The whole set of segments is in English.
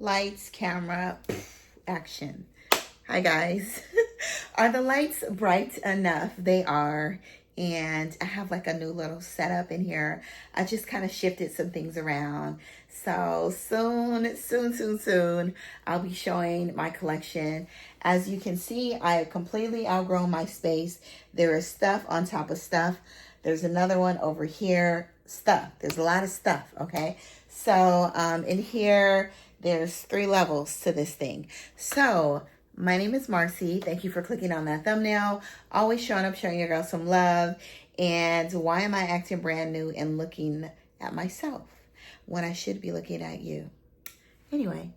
Lights, camera, action. Hi guys. Are the lights bright enough? They are. And I have like a new little setup in here. I just kind of shifted some things around. So soon, I'll be showing my collection. As you can see, I have completely outgrown my space. There is stuff on top of stuff. There's another one over here. Stuff. There's a lot of stuff, okay? So in here, there's 3 levels to this thing. So my name is Marcy. Thank you for clicking on that thumbnail. Always showing up, showing your girl some love. And why am I acting brand new and looking at myself when I should be looking at you? Anyway,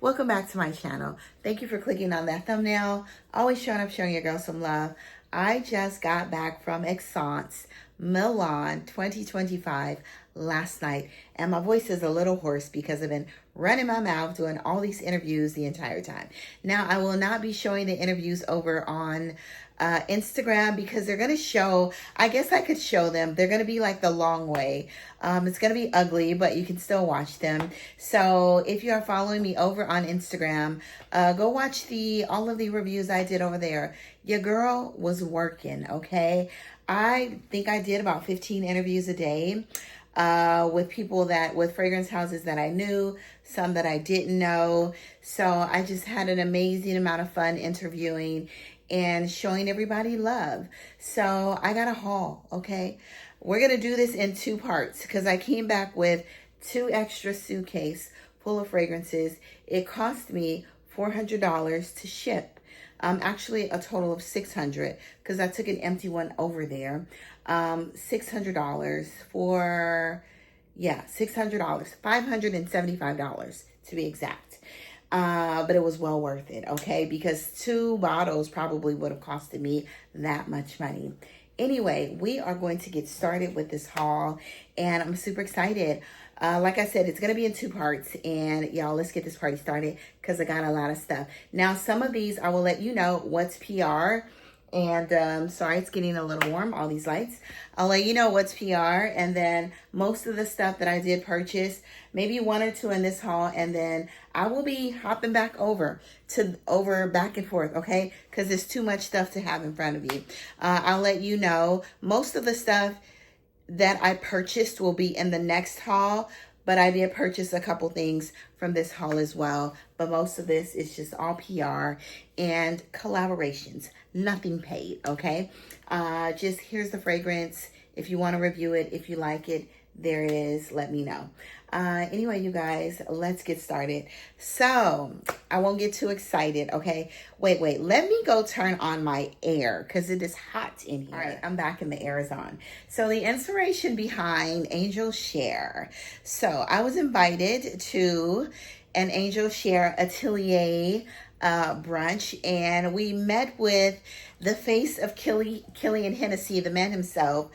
welcome back to my channel. Thank you for clicking on that thumbnail. Always showing up, showing your girl some love. I just got back from Esxence, Milan 2025 last night, and my voice is a little hoarse because I've been running my mouth doing all these interviews the entire time. Now, I will not be showing the interviews over on Instagram because they're going to show, I guess I could show them. They're going to be like the long way. It's going to be ugly, but you can still watch them. So if you are following me over on Instagram, go watch all of the reviews I did over there. Your girl was working, okay? I think I did about 15 interviews a day with people with fragrance houses that I knew, some that I didn't know. So I just had an amazing amount of fun interviewing and showing everybody love. So I got a haul, okay? We're going to do this in 2 parts because I came back with 2 extra suitcases full of fragrances. It cost me $400 to ship. Actually a total of $600 because I took an empty one over there. $600 for, $600, $575 to be exact. But it was well worth it, okay? Because 2 bottles probably would have costed me that much money. Anyway, we are going to get started with this haul, and I'm super excited. Like I said, it's going to be in 2 parts, and y'all, let's get this party started because I got a lot of stuff. Now, some of these, I will let you know what's PR, and sorry, it's getting a little warm, all these lights. I'll let you know what's PR, and then most of the stuff that I did purchase, maybe 1 or 2 in this haul, and then I will be hopping back back and forth, okay? Because there's too much stuff to have in front of you. I'll let you know most of the stuff that I purchased will be in the next haul, but I did purchase a couple things from this haul as well. But most of this is just all PR and collaborations, nothing paid, okay? Just here's the fragrance. If you want to review it, if you like it, there it is. Let me know. Anyway, you guys, let's get started. So I won't get too excited, okay? Wait, let me go turn on my air because it is hot in here. All right, I'm back and the air is on. So the inspiration behind Angel Share. So I was invited to an Angel Share atelier brunch, and we met with the face of KILIAN Hennessy, the man himself,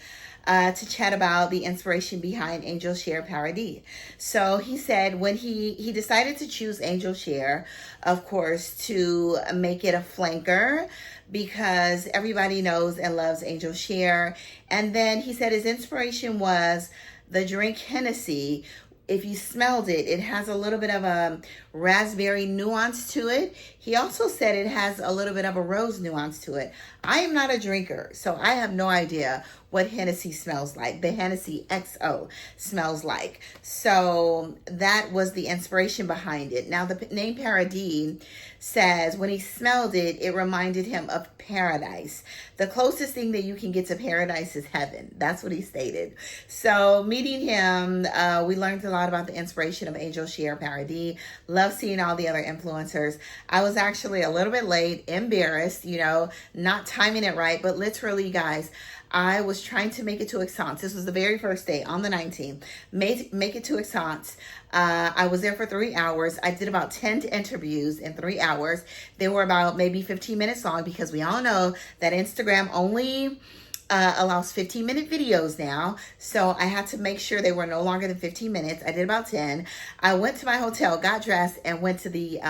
to chat about the inspiration behind Angel Share Paradis. So he said when he decided to choose Angel Share, of course, to make it a flanker because everybody knows and loves Angel Share. And then he said his inspiration was the drink Hennessy. If you smelled it, it has a little bit of a raspberry nuance to it. He also said it has a little bit of a rose nuance to it. I am not a drinker, so I have no idea what Hennessy smells like. The Hennessy XO smells like. So that was the inspiration behind it. Now, the name Paradis says when he smelled it, it reminded him of paradise. The closest thing that you can get to paradise is heaven. That's what he stated. So meeting him, we learned a lot about the inspiration of Angel Share Paradis. Love seeing all the other influencers. I was actually a little bit late, embarrassed, not timing it right, but literally, guys, I was trying to make it to Esxence. This was the very first day on the 19th. Make it to Esxence. I was there for 3 hours. I did about 10 interviews in 3 hours. They were about maybe 15 minutes long because we all know that Instagram only allows 15-minute videos now. So I had to make sure they were no longer than 15 minutes. I did about 10. I went to my hotel, got dressed, and went to the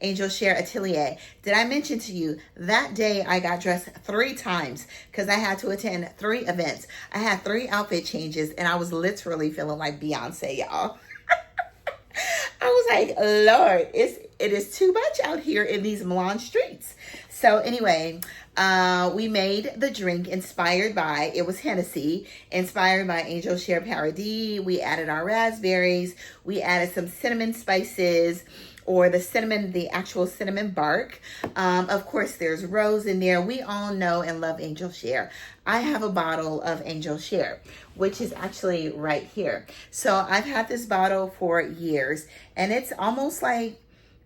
Angel Share Atelier. Did I mention to you that day I got dressed 3 times because I had to attend 3 events. I had 3 outfit changes, and I was literally feeling like Beyonce, y'all. I was like, Lord, it is too much out here in these Milan streets. So anyway, we made the drink inspired by, it was Hennessy, inspired by Angel Share Paradis. We added our raspberries. We added some cinnamon spices, or the cinnamon, the actual cinnamon bark. Of course, there's rose in there. We all know and love Angel Share. I have a bottle of Angel Share, which is actually right here. So I've had this bottle for years, and it's almost like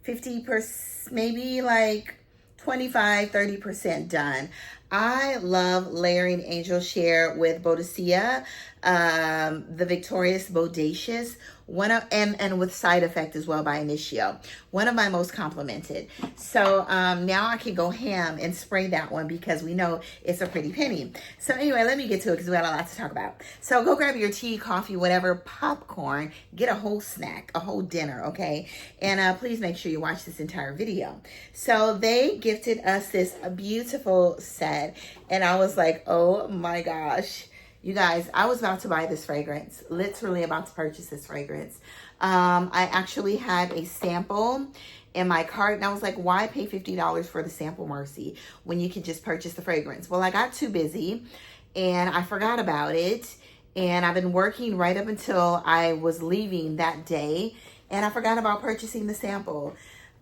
50%, maybe like 25-30% done. I love layering Angel Share with Boadicea, the Victorious Bodacious, and with Side Effect as well by Initio. One of my most complimented. So now I can go ham and spray that one because we know it's a pretty penny. So anyway, let me get to it because we got a lot to talk about. So go grab your tea, coffee, whatever, popcorn, get a whole snack, a whole dinner, okay? And please make sure you watch this entire video. So they gifted us this beautiful set, and I was like, oh my gosh. You guys, I was about to buy this fragrance, literally about to purchase this fragrance. I actually had a sample in my cart, and I was like, why pay $50 for the sample, Marcy, when you can just purchase the fragrance? Well, I got too busy, and I forgot about it, and I've been working right up until I was leaving that day, and I forgot about purchasing the sample.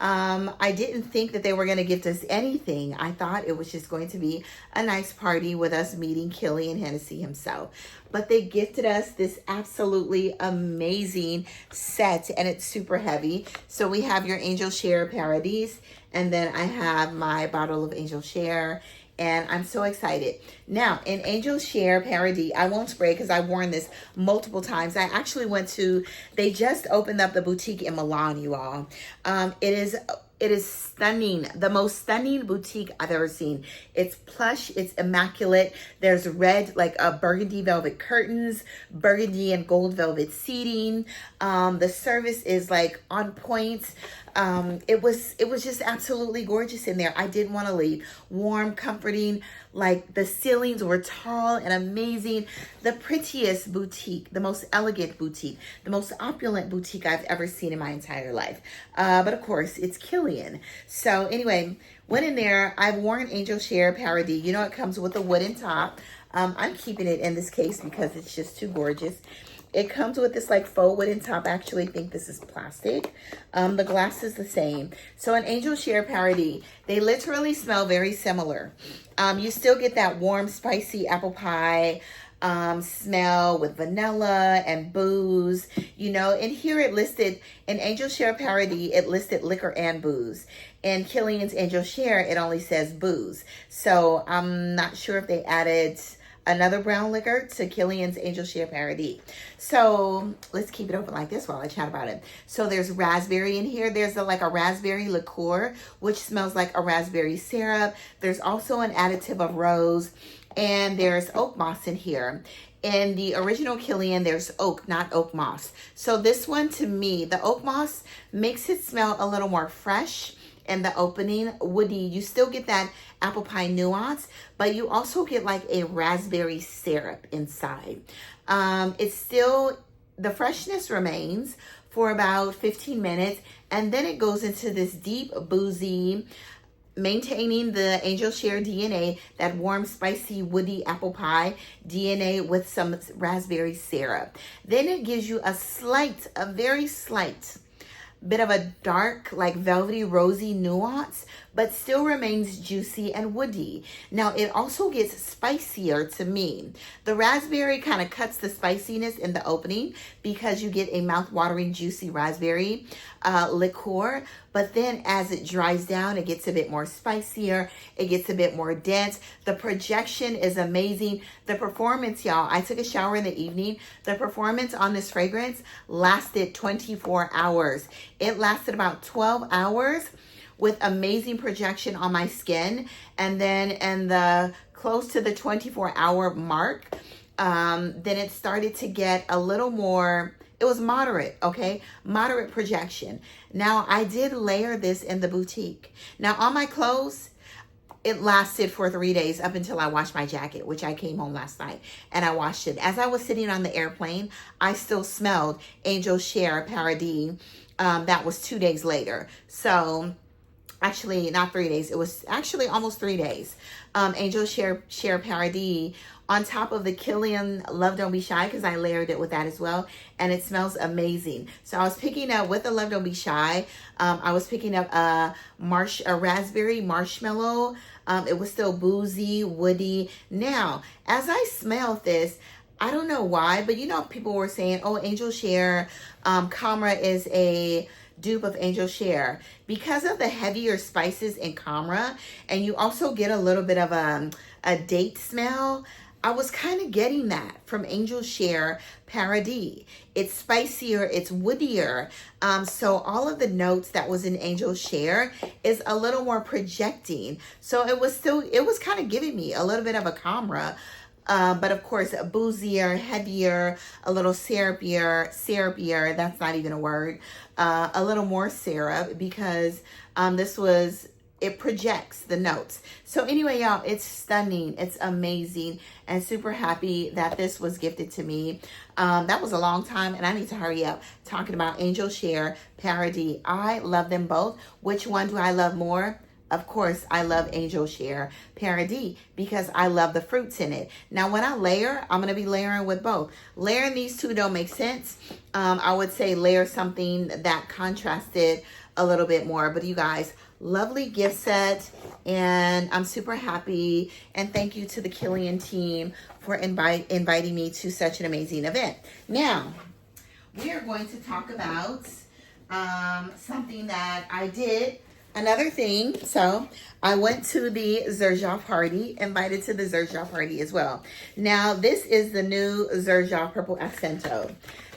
I didn't think that they were going to gift us anything. I thought it was just going to be a nice party with us meeting KILIAN Hennessy himself. But they gifted us this absolutely amazing set, and it's super heavy. So we have your Angel Share Paradis, and then I have my bottle of Angel Share, and I'm so excited. Now, in Angel Share Paradis, I won't spray because I've worn this multiple times. I actually they just opened up the boutique in Milan, you all. It is stunning, the most stunning boutique I've ever seen. It's plush, it's immaculate. There's red, like burgundy velvet curtains, burgundy and gold velvet seating. The service is like on point. It was just absolutely gorgeous in there. I didn't want to leave. Warm, comforting, like the ceilings were tall and amazing. The prettiest boutique, the most elegant boutique, the most opulent boutique I've ever seen in my entire life. But of course, it's KILIAN. So anyway, went in there. I've worn Angel Share Paradis. You know, it comes with a wooden top. I'm keeping it in this case because it's just too gorgeous. It comes with this like faux wooden top. I actually think this is plastic. The glass is the same. So an Angel Share Paradis, they literally smell very similar. You still get that warm, spicy apple pie smell with vanilla and booze, you know. And here it listed, in Angel Share Paradis, it listed liquor and booze. In KILIAN's Angel Share, it only says booze. So I'm not sure if they added another brown liquor to KILIAN's Angel Share Paradis. So let's keep it open like this while I chat about it. So there's raspberry in here. There's like a raspberry liqueur, which smells like a raspberry syrup. There's also an additive of rose, and there's oak moss in here. In the original KILIAN, there's oak, not oak moss. So this one, to me, the oak moss makes it smell a little more fresh. In the opening, woody, you still get that apple pie nuance, but you also get like a raspberry syrup inside. It's still, the freshness remains for about 15 minutes, and then it goes into this deep boozy, maintaining the Angel Share DNA, that warm, spicy, woody apple pie DNA with some raspberry syrup. Then it gives you a very slight bit of a dark, like velvety, rosy nuance, but still remains juicy and woody. Now, it also gets spicier to me. The raspberry kind of cuts the spiciness in the opening because you get a mouth-watering, juicy raspberry liqueur. But then as it dries down, it gets a bit more spicier. It gets a bit more dense. The projection is amazing. The performance, y'all, I took a shower in the evening. The performance on this fragrance lasted 24 hours. It lasted about 12 hours with amazing projection on my skin. And then in the close to the 24-hour mark, then it started to get a little more, it was moderate, okay? Moderate projection. Now, I did layer this in the boutique. Now, on my clothes, it lasted for 3 days up until I washed my jacket, which I came home last night and I washed it. As I was sitting on the airplane, I still smelled Angel Share Paradis. That was 2 days later. So actually not 3 days. It was actually almost 3 days. Angel Share Paradis on top of the KILIAN Love Don't Be Shy, because I layered it with that as well, and it smells amazing. So I was picking up with the Love Don't Be Shy, I was picking up a raspberry marshmallow. It was still boozy, woody. Now, as I smelled this, I don't know why, but you know, people were saying, oh, Angel Share Camera is a dupe of Angel Share. Because of the heavier spices in Camera, and you also get a little bit of a date smell, I was kind of getting that from Angel Share Paradis. It's spicier, it's woodier. So all of the notes that was in Angel Share is a little more projecting. So it was kind of giving me a little bit of a Camera. But of course, boozier, heavier, a little syrupier, that's not even a word, a little more syrup, because it projects the notes. So anyway, y'all, it's stunning. It's amazing, and super happy that this was gifted to me. That was a long time, and I need to hurry up talking about Angel Share Paradis. I love them both. Which one do I love more? Of course, I love Angel Share Paradis because I love the fruits in it. Now, when I layer, I'm going to be layering with both. Layering these two don't make sense. I would say layer something that contrasted a little bit more. But you guys, lovely gift set, and I'm super happy. And thank you to the KILIAN team for inviting me to such an amazing event. Now, we are going to talk about something that I did. Another thing, so I went to the Xerjoff party, invited to the Xerjoff party as well. Now, this is the new Xerjoff Purple Accento.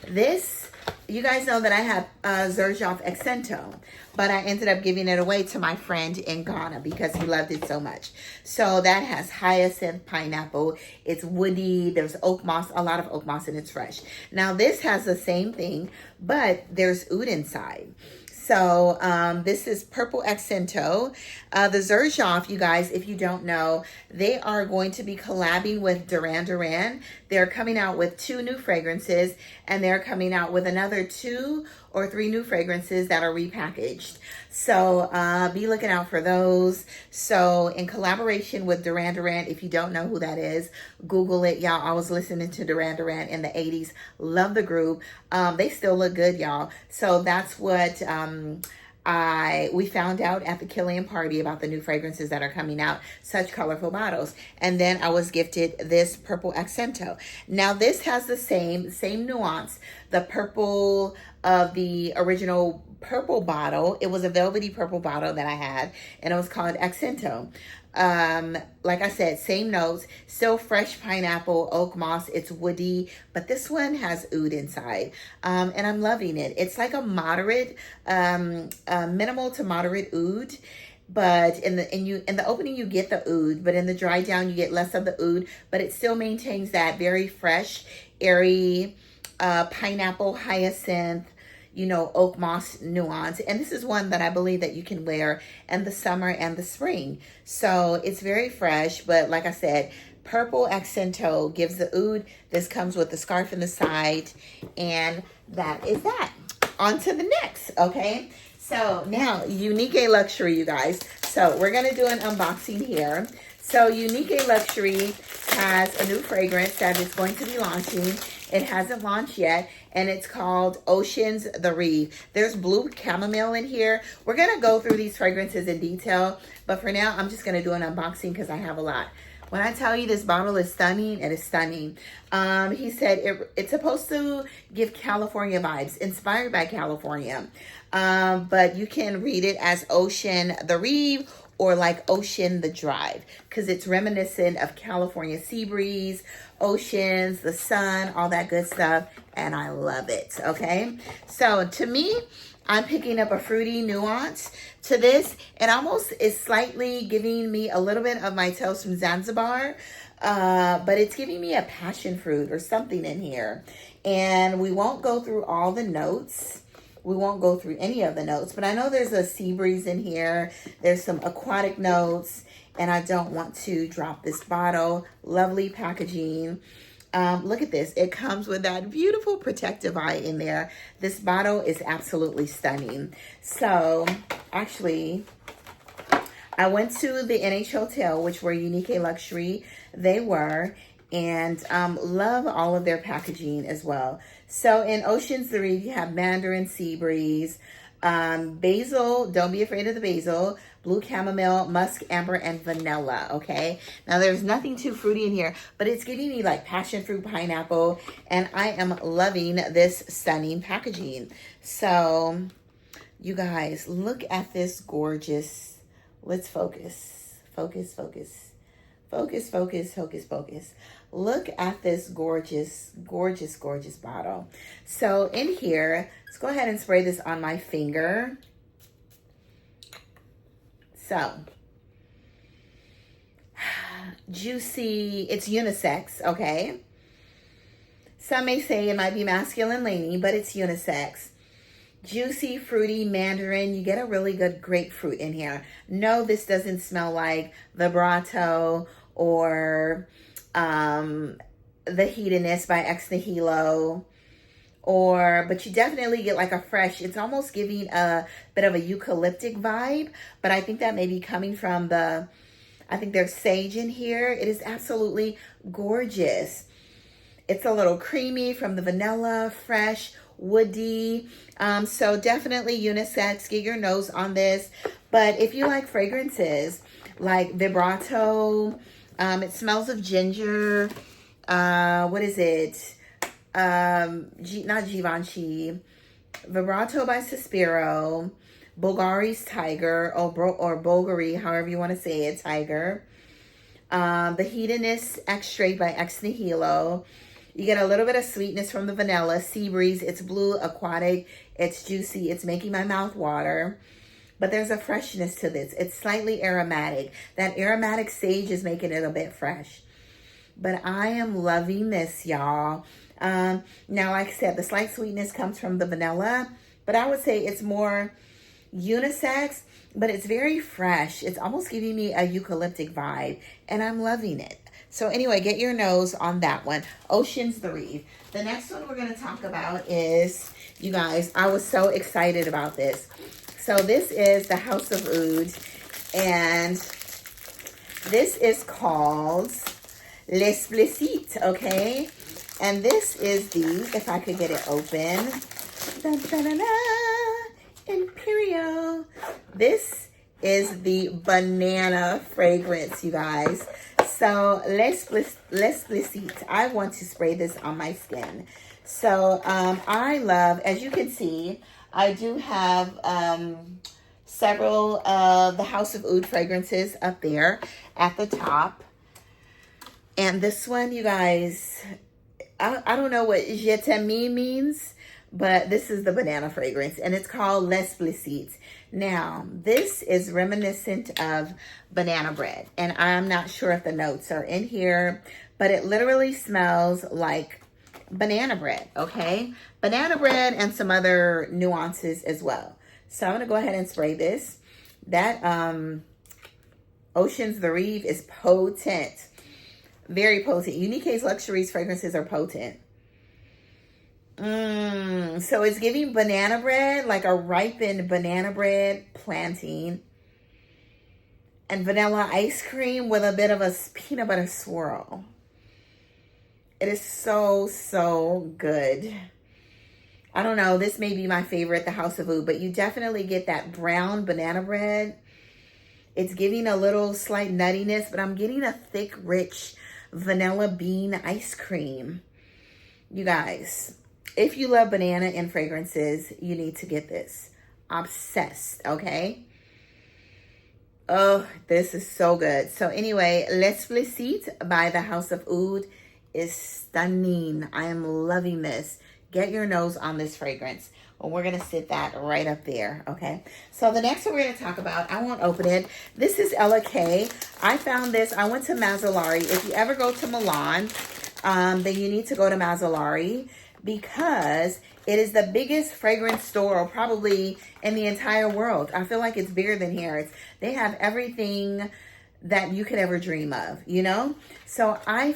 This, you guys know that I have Xerjoff Accento, but I ended up giving it away to my friend in Ghana because he loved it so much. So that has hyacinth, pineapple, it's woody, there's oak moss, a lot of oak moss, and it's fresh. Now, this has the same thing, but there's oud inside. So this is Purple Accento. The Xerjoff, you guys, if you don't know, they are going to be collabing with Duran Duran. They're coming out with 2 new fragrances, and they're coming out with another 2 or 3 new fragrances that are repackaged. So be looking out for those. So in collaboration with Duran Duran, if you don't know who that is, Google it, y'all. I was listening to Duran Duran in the 80s. Love the group. They still look good, y'all. So that's what we found out at the KILIAN party about the new fragrances that are coming out. Such colorful bottles. And then I was gifted this Purple Accento. Now this has the same nuance. The purple of the original purple bottle. It was a velvety purple bottle that I had, and it was called Accento. Like I said, same notes, still fresh pineapple, oak moss, it's woody, but this one has oud inside, and I'm loving it. It's like a moderate, minimal to moderate oud, but in the opening you get the oud, but in the dry down you get less of the oud, but it still maintains that very fresh, airy, pineapple, hyacinth, you know, oak moss nuance. And this is one that I believe that you can wear in the summer and the spring. So it's very fresh, but like I said, Purple Accento gives the oud. This comes with the scarf in the side, and that is that. On to the next, okay? So now, Unique Luxury, you guys. So we're gonna do an unboxing here. So Unique Luxury has a new fragrance that is going to be launching. It hasn't launched yet, and it's called Oceans the RIVE. There's blue chamomile in here. We're going to go through these fragrances in detail, but for now, I'm just going to do an unboxing because I have a lot. When I tell you this bottle is stunning, it is stunning. He said it's supposed to give California vibes, inspired by California. But you can read it as Ocean the RIVE, or like Ocean the Drive, because it's reminiscent of California sea breeze, oceans, the sun, all that good stuff, and I love it, okay? So to me, I'm picking up a fruity nuance to this. It almost is slightly giving me a little bit of my Tales from Zanzibar, but it's giving me a passion fruit or something in here. And we won't go through all the notes. we won't go through any of the notes, but I know there's a sea breeze in here. There's some aquatic notes, and I don't want to drop this bottle. Lovely packaging. Look at this. It comes with that beautiful protective eye in there. This bottle is absolutely stunning. So, actually, I went to the NH Hotel, which were Unique Luxury. They were, and love all of their packaging as well. So, in Oceans the Reef, you have Mandarin, Sea Breeze, basil, don't be afraid of the basil, blue chamomile, musk, amber, and vanilla, okay? Now, there's nothing too fruity in here, but it's giving me like passion fruit, pineapple, and I am loving this stunning packaging. So, you guys, look at this gorgeous, let's focus, focus, focus, focus, focus, focus, focus. Look at this gorgeous, gorgeous, gorgeous bottle. So, in here, let's go ahead and spray this on my finger. So, juicy, it's unisex, okay? Some may say it might be masculine leaning, but it's unisex. Juicy, fruity mandarin. You get a really good grapefruit in here. No, this doesn't smell like Vibrato or The Hedonist by Ex Nihilo. But you definitely get like a fresh, it's almost giving a bit of a eucalyptic vibe, but I think that may be coming from I think there's sage in here. It is absolutely gorgeous. It's a little creamy from the vanilla, fresh, woody. So definitely unisex, get your nose on this. But if you like fragrances like Vibrato, it smells of ginger, what is it? Not Givenchy, Vibrato by Suspiro, Bulgari's Tiger, or Bulgari, however you want to say it, Tiger. The Hedonist Extrait by Ex Nihilo. You get a little bit of sweetness from the vanilla. Sea Breeze, it's blue, aquatic, it's juicy, it's making my mouth water. But there's a freshness to this. It's slightly aromatic. That aromatic sage is making it a bit fresh. But I am loving this, y'all. Now, like I said, the slight sweetness comes from the vanilla, but I would say it's more unisex, but it's very fresh. It's almost giving me a eucalyptic vibe, and I'm loving it. So anyway, get your nose on that one. Oceans the Reef. The next one we're going to talk about is, you guys, I was so excited about this. So this is the House of Oud, and this is called L'Explicite, okay? And this is if I could get it open, dun, dun, dun, dun, Imperial. This is the banana fragrance, you guys. So, L'Explicite. I want to spray this on my skin. So, I love, as you can see, I do have several of the House of Oud fragrances up there at the top. And this one, you guys, I don't know what Je t'aime means, but this is the banana fragrance, and it's called L'Explicite. Now, this is reminiscent of banana bread, and I'm not sure if the notes are in here, but it literally smells like banana bread, okay? Banana bread and some other nuances as well. So I'm going to go ahead and spray this. That Oceans the Reef is potent. Very potent. Unique Luxury's fragrances are potent. So it's giving banana bread, like a ripened banana bread planting. And vanilla ice cream with a bit of a peanut butter swirl. It is so, so good. I don't know. This may be my favorite, the House of Oud, but you definitely get that brown banana bread. It's giving a little slight nuttiness, but I'm getting a thick, rich vanilla bean ice cream. You guys, if you love banana and fragrances, you need to get this. Obsessed, okay? Oh, this is so good. So anyway, L'Explicite by the House of Oud is stunning. I am loving this. Get your nose on this fragrance. Well, we're going to sit that right up there, okay? So the next one we're going to talk about, I won't open it. This is Ella K. I found this. I went to Mazzolari. If you ever go to Milan, then you need to go to Mazzolari. because it is the biggest fragrance store probably in the entire world. I feel like it's bigger than here. They have everything that you could ever dream of, you know? So I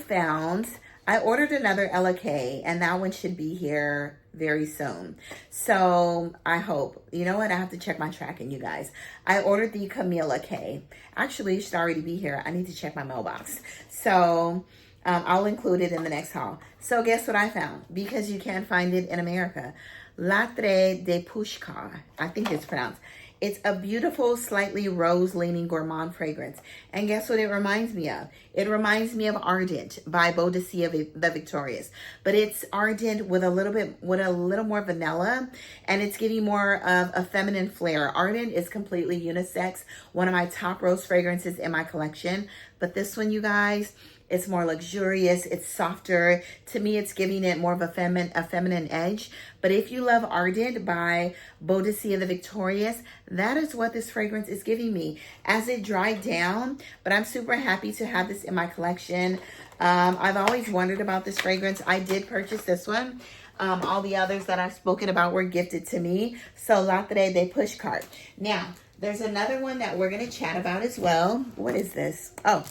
ordered another LK, and that one should be here very soon. So I hope, you know what? I have to check my tracking, you guys. I ordered the Camilla K. Actually, it should already be here. I need to check my mailbox. So I'll include it in the next haul. So guess what I found? Because you can't find it in America. Latte de Pushka. I think it's pronounced. It's a beautiful, slightly rose-leaning gourmand fragrance. And guess what it reminds me of? It reminds me of Ardent by Boadicea the Victorious. But it's Ardent with a little more vanilla, and it's giving more of a feminine flair. Ardent is completely unisex, one of my top rose fragrances in my collection. But this one, you guys, it's more luxurious. It's softer. To me, it's giving it more of a feminine edge. But if you love Ardent by Boadicea the Victorious, that is what this fragrance is giving me as it dried down. But I'm super happy to have this in my collection. I've always wondered about this fragrance. I did purchase this one. All the others that I've spoken about were gifted to me. So Latte de Pushcart. Now, there's another one that we're going to chat about as well. What is this? Oh.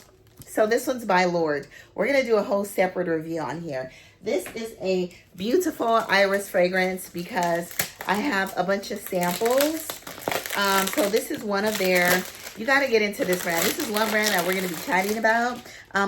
So this one's by Lord. We're going to do a whole separate review on here. This is a beautiful iris fragrance because I have a bunch of samples. So this is one of their, you got to get into this brand. This is one brand that we're going to be chatting about.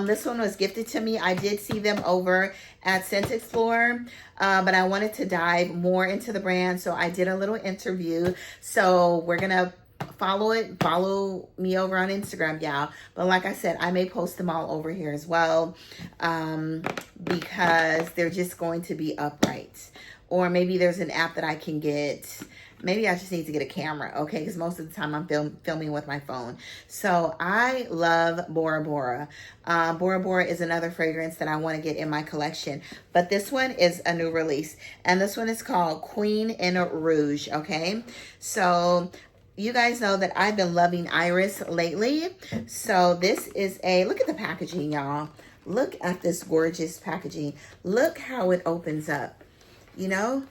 This one was gifted to me. I did see them over at Scent Explorer, but I wanted to dive more into the brand. So I did a little interview. So we're going to follow me over on Instagram, y'all. But like I said, I may post them all over here as well, because they're just going to be upright. Or maybe there's an app that I can get. Maybe I just need to get a camera, okay? Because most of the time I'm filming with my phone. So I love Bora Bora. Bora Bora is another fragrance that I want to get in my collection. But this one is a new release. And this one is called Queen in Rouge, okay? So you guys know that I've been loving Iris lately. So this is look at the packaging, y'all. Look at this gorgeous packaging. Look how it opens up, you know?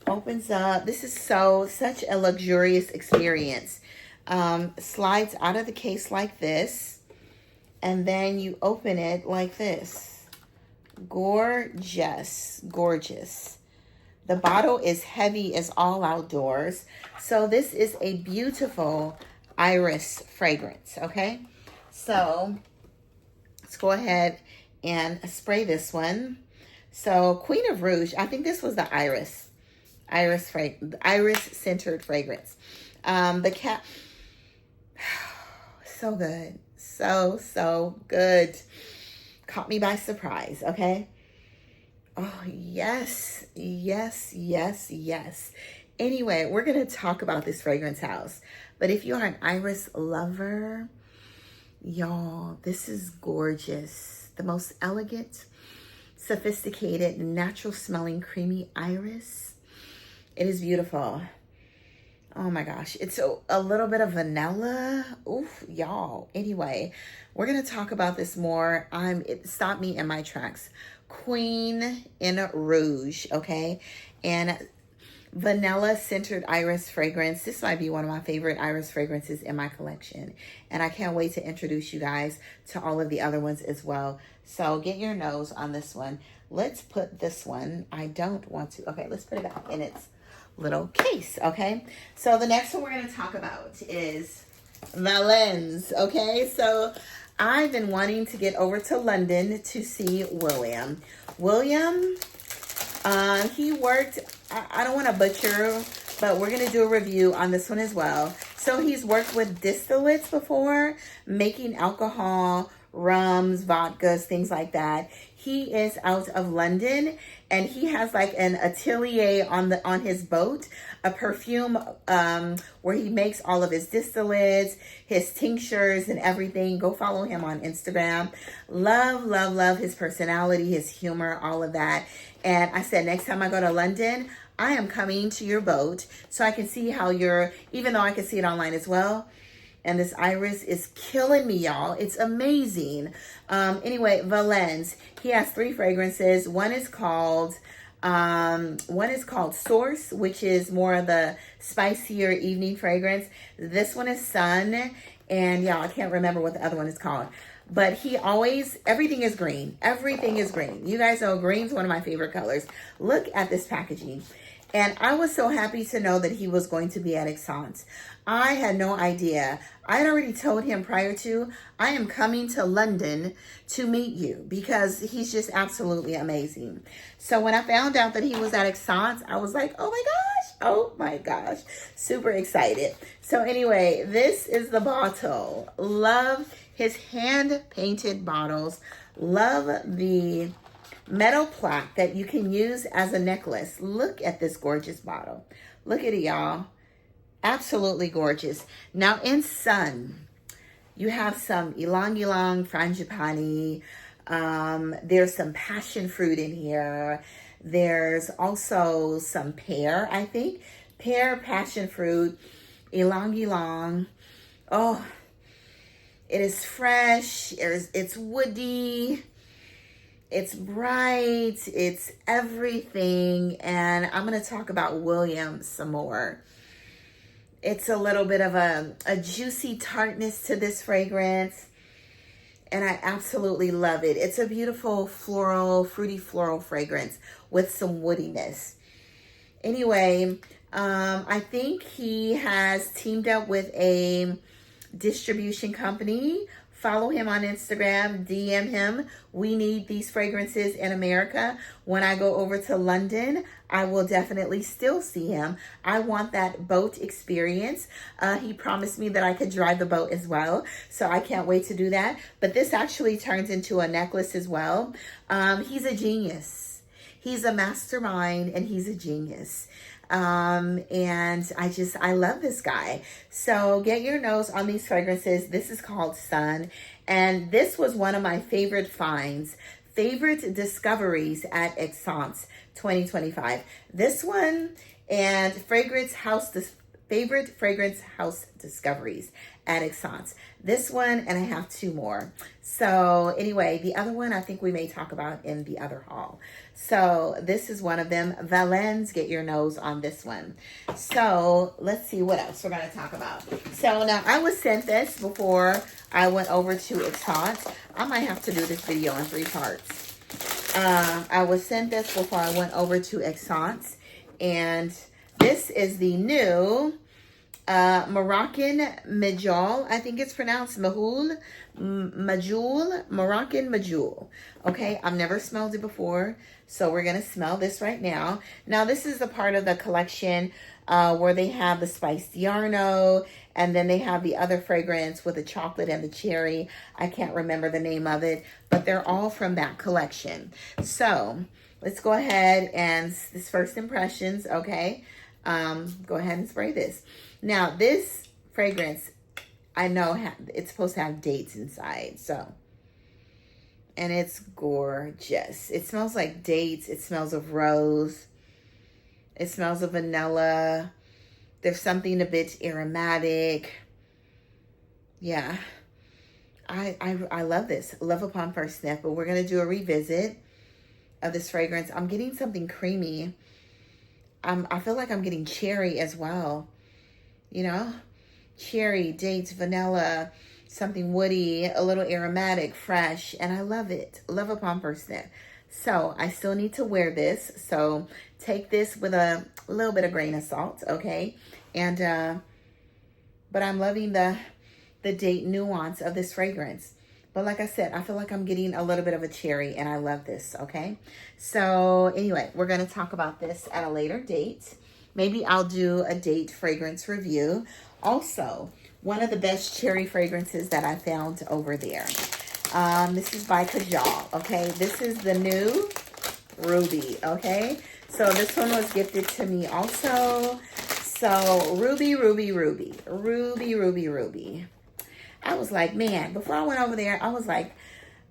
Opens up. This is such a luxurious experience. Slides out of the case like this. And then you open it like this. Gorgeous. Gorgeous. The bottle is heavy as all outdoors. So this is a beautiful iris fragrance, okay? So let's go ahead and spray this one. So Queen of Rouge, I think this was the iris centered fragrance. The cap, so good. So good. Caught me by surprise, okay? Oh, yes. Anyway, we're going to talk about this fragrance house. But if you are an iris lover, y'all, this is gorgeous. The most elegant, sophisticated, natural smelling, creamy iris. It is beautiful. Oh my gosh. It's a little bit of vanilla. Oof, y'all. Anyway, we're going to talk about this more. It stopped me in my tracks. Queen in Rouge, okay? And vanilla centered iris fragrance. This might be one of my favorite iris fragrances in my collection. And I can't wait to introduce you guys to all of the other ones as well. So get your nose on this one. Let's put this one. I don't want to. Okay, let's put it back in its little case, okay? So the next one we're going to talk about is VALLENSE, okay? So I've been wanting to get over to London to see William. He worked, I don't want to butcher, but we're going to do a review on this one as well. So he's worked with distillates before, making alcohol, rums, vodkas, things like that. He is out of London, and he has like an atelier on his boat, a perfume where he makes all of his distillates, his tinctures, and everything. Go follow him on Instagram. Love his personality, his humor, all of that. And I said, next time I go to London, I am coming to your boat so I can see how even though I can see it online as well, And this iris is killing me, y'all. It's amazing. Anyway, Vallense. He has 3 fragrances. One is called Source, which is more of the spicier evening fragrance. This one is Sun. And y'all, I can't remember what the other one is called. But he always, everything is green. Everything is green. You guys know green's one of my favorite colors. Look at this packaging. And I was so happy to know that he was going to be at Esxence. I had no idea. I had already told him prior to, I am coming to London to meet you because he's just absolutely amazing. So when I found out that he was at Esxence, I was like, oh my gosh, oh my gosh, super excited. So anyway, this is the bottle. Love his hand-painted bottles. Love the metal plaque that you can use as a necklace. Look at this gorgeous bottle. Look at it, y'all. Absolutely gorgeous. Now in Sun, you have some ylang ylang frangipani. There's some passion fruit in here. There's also some pear, I think. Pear, passion fruit, ylang ylang. Oh, it is fresh. It's woody. It's bright. It's everything. And I'm going to talk about William some more. It's a little bit of a juicy tartness to this fragrance. And I absolutely love it. It's a beautiful floral, fruity floral fragrance with some woodiness. Anyway, I think he has teamed up with a distribution company. Follow him on Instagram, DM him. We need these fragrances in America. When I go over to London, I will definitely still see him. I want that boat experience. He promised me that I could drive the boat as well. So I can't wait to do that. But this actually turns into a necklace as well. He's a genius. He's a mastermind and he's a genius. And I love this guy. So get your nose on these fragrances. This is called Sun. And this was one of my favorite finds, favorite discoveries at Esxence 2025. This one and favorite fragrance house discoveries at Esxence. This one, and I have 2 more. So anyway, the other one I think we may talk about in the other haul. So this is one of them. Vallense, get your nose on this one. So let's see what else we're going to talk about. So now I was sent this before I went over to Esxence. I might have to do this video in 3 parts. I was sent this before I went over to Esxence. And this is the new Moroccan Majol. I think it's pronounced Mahul. Moroccan Majul. Okay, I've never smelled it before, so we're gonna smell this right now. Now this is the part of the collection where they have the spiced yarno, and then they have the other fragrance with the chocolate and the cherry. I can't remember the name of it, but they're all from that collection. So let's go ahead and this first impressions. Okay, go ahead and spray this. Now this fragrance, I know it's supposed to have dates inside, so, and it's gorgeous. It smells like dates. It smells of rose. It smells of vanilla. There's something a bit aromatic. Yeah, I love this. Love upon first sniff, but we're going to do a revisit of this fragrance. I'm getting something creamy. I feel like I'm getting cherry as well. You know, cherry, dates, vanilla, something woody, a little aromatic, fresh, and I love it. Love upon first sniff. So I still need to wear this. So take this with a little bit of grain of salt, okay? And but I'm loving the date nuance of this fragrance. But like I said, I feel like I'm getting a little bit of a cherry, and I love this, okay? So anyway, we're going to talk about this at a later date. Maybe I'll do a date fragrance review. Also, one of the best cherry fragrances that I found over there. This is by Kajal, okay? This is the new Ruby, okay? So this one was gifted to me also. So Ruby, Ruby, Ruby. Ruby, Ruby, Ruby. I was like, man, before I went over there, I was like,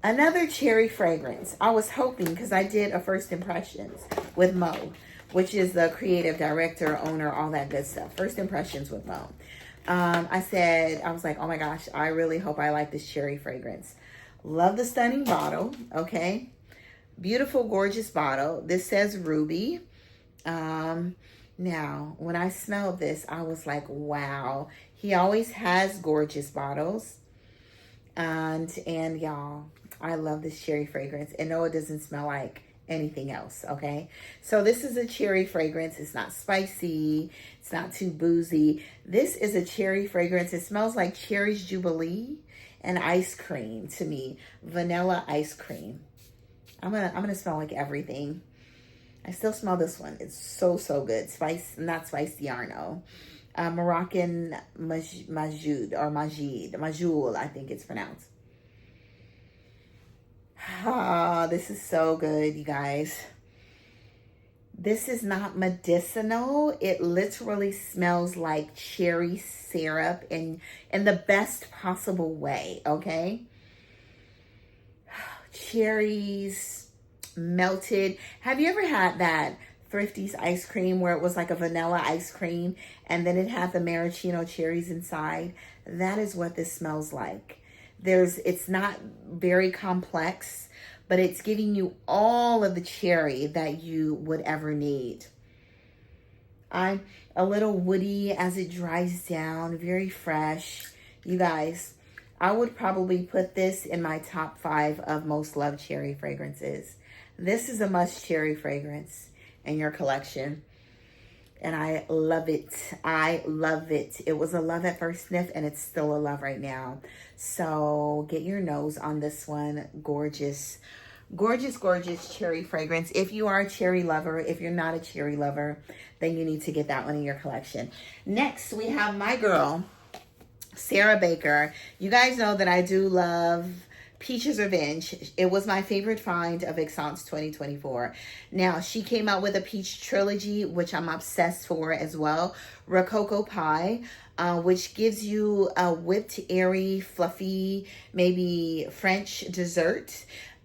another cherry fragrance. I was hoping, because I did a first impressions with Mo, which is the creative director, owner, all that good stuff. First impressions with Mo. I was like, oh my gosh, I really hope I like this cherry fragrance. Love the stunning bottle, okay? Beautiful, gorgeous bottle. This says Ruby. Now, when I smelled this, I was like, wow. He always has gorgeous bottles. And y'all, I love this cherry fragrance. And no, it doesn't smell like anything else, okay? So this is a cherry fragrance. It's not spicy. It's not too boozy. This is a cherry fragrance. It smells like Cherry's Jubilee and ice cream to me. Vanilla ice cream. I'm gonna smell like everything. I still smell this one. It's so good. Not spicy Arno. Moroccan Majid, I think it's pronounced. Ah, this is so good, you guys. This is not medicinal. It literally smells like cherry syrup in the best possible way, okay? Cherries melted. Have you ever had that Thrifty's ice cream where it was like a vanilla ice cream and then it had the maraschino cherries inside? That is what this smells like. It's not very complex, but it's giving you all of the cherry that you would ever need. I'm a little woody as it dries down, very fresh. You guys, I would probably put this in my top 5 of most loved cherry fragrances. This is a must cherry fragrance in your collection. And I love it. I love it. It was a love at first sniff and it's still a love right now. So get your nose on this one. Gorgeous, gorgeous, gorgeous cherry fragrance. If you are a cherry lover, if you're not a cherry lover, then you need to get that one in your collection. Next, we have my girl, Sarah Baker. You guys know that I do love Peach's Revenge. It was my favorite find of Esxence 2024. Now, she came out with a peach trilogy, which I'm obsessed for as well. Rococo Pie, which gives you a whipped, airy, fluffy, maybe French dessert.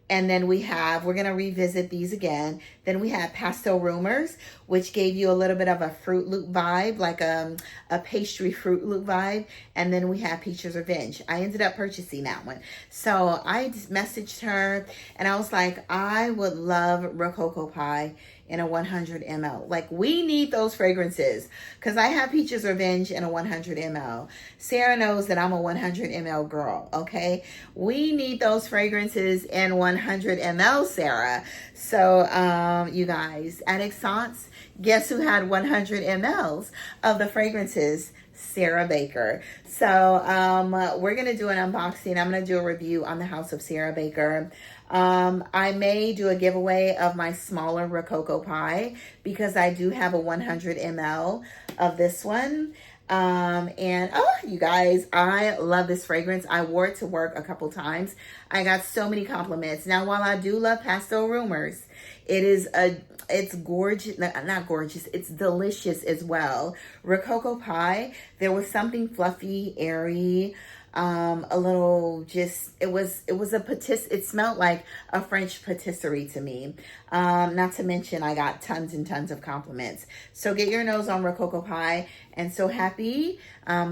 And then we're going to revisit these again. Then we have Pastel Rumors, which gave you a little bit of a Fruit Loop vibe, like a pastry Fruit Loop vibe. And then we have Peach's Revenge. I ended up purchasing that one. So I just messaged her and I was like, I would love Rococo Pie in a 100 ml. Like, we need those fragrances because I have Peach's Revenge in a 100 ml. Sarah knows that I'm a 100 ml girl, okay? We need those fragrances in 100 ml, Sarah. So, you guys, at Esxence, guess who had 100 mls of the fragrances? Sarah Baker. So, we're going to do an unboxing. I'm going to do a review on the House of Sarah Baker. I may do a giveaway of my smaller Rococo Pie because I do have a 100 ml of this one. And oh, you guys, I love this fragrance. I wore it to work a couple times. I got so many compliments. Now, while I do love Pastel Rumors, it's gorgeous, not gorgeous, it's delicious as well. Rococo Pie, there was something fluffy, airy, a little just, it smelled like a French patisserie to me. Not to mention I got tons and tons of compliments. So get your nose on Rococo Pie, and so happy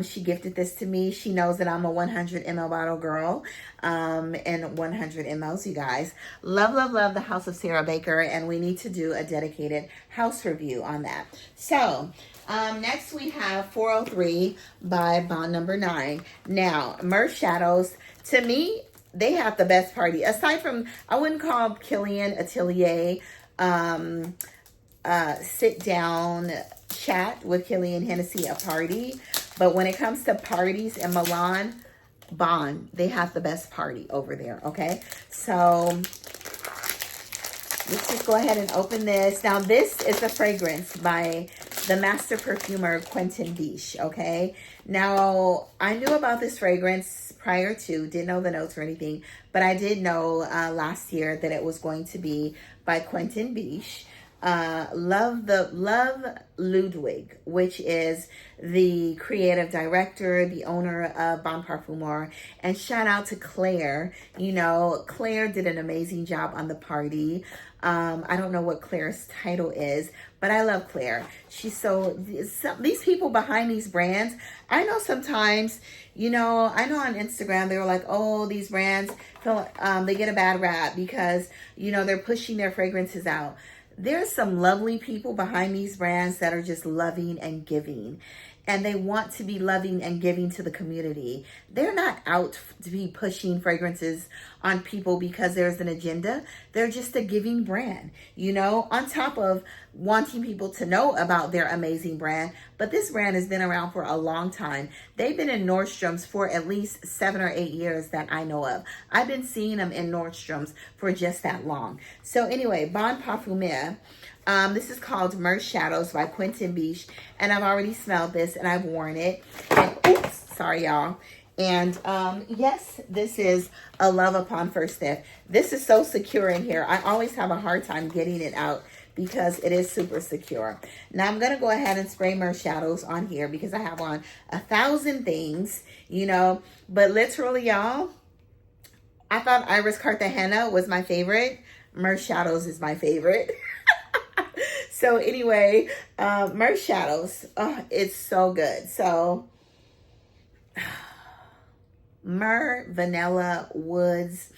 she gifted this to me. She knows that I'm a 100 ml bottle girl, and 100 mls, you guys. Love, love, love the House of Sarah Baker, and we need to do a dedicated house review on that. So, next we have 403 by Bond Number 9. Now, Myrrh Shadows, to me, they have the best party. Aside from, I wouldn't call KILIAN Atelier sit down chat with Kilian Hennessy a party. But when it comes to parties in Milan, Bond, they have the best party over there, okay? So let's just go ahead and open this. Now, this is a fragrance by the master perfumer Quentin Biche, okay? Now, I knew about this fragrance prior to, didn't know the notes or anything, but I did know last year that it was going to be by Quentin Biche. Love Ludwig, which is the creative director, the owner of Bon Parfumeur. And shout out to Claire. You know, Claire did an amazing job on the party. I don't know what Claire's title is, but I love Claire. She's these people behind these brands, I know sometimes, you know, I know on Instagram, they were like, oh, these brands, they get a bad rap because, you know, they're pushing their fragrances out. There's some lovely people behind these brands that are just loving and giving. And they want to be loving and giving to the community. They're not out to be pushing fragrances on people because there's an agenda. They're just a giving brand, you know, on top of wanting people to know about their amazing brand. But this brand has been around for a long time. They've been in Nordstrom's for at least 7 or 8 years that I know of. I've been seeing them in Nordstrom's for just that long. So anyway, Bon Parfumeur. This is called Mer Shadows by Quentin Biche, and I've already smelled this and I've worn it. And, oops, sorry y'all. And yes, this is a love upon first sniff. This is so secure in here. I always have a hard time getting it out because it is super secure. Now I'm gonna go ahead and spray Mer Shadows on here because I have on 1,000 things, you know. But literally, y'all, I thought Iris Cartagena was my favorite. Mer Shadows is my favorite. So anyway, Mer Shadows, oh, it's so good. So myrrh, vanilla, woods,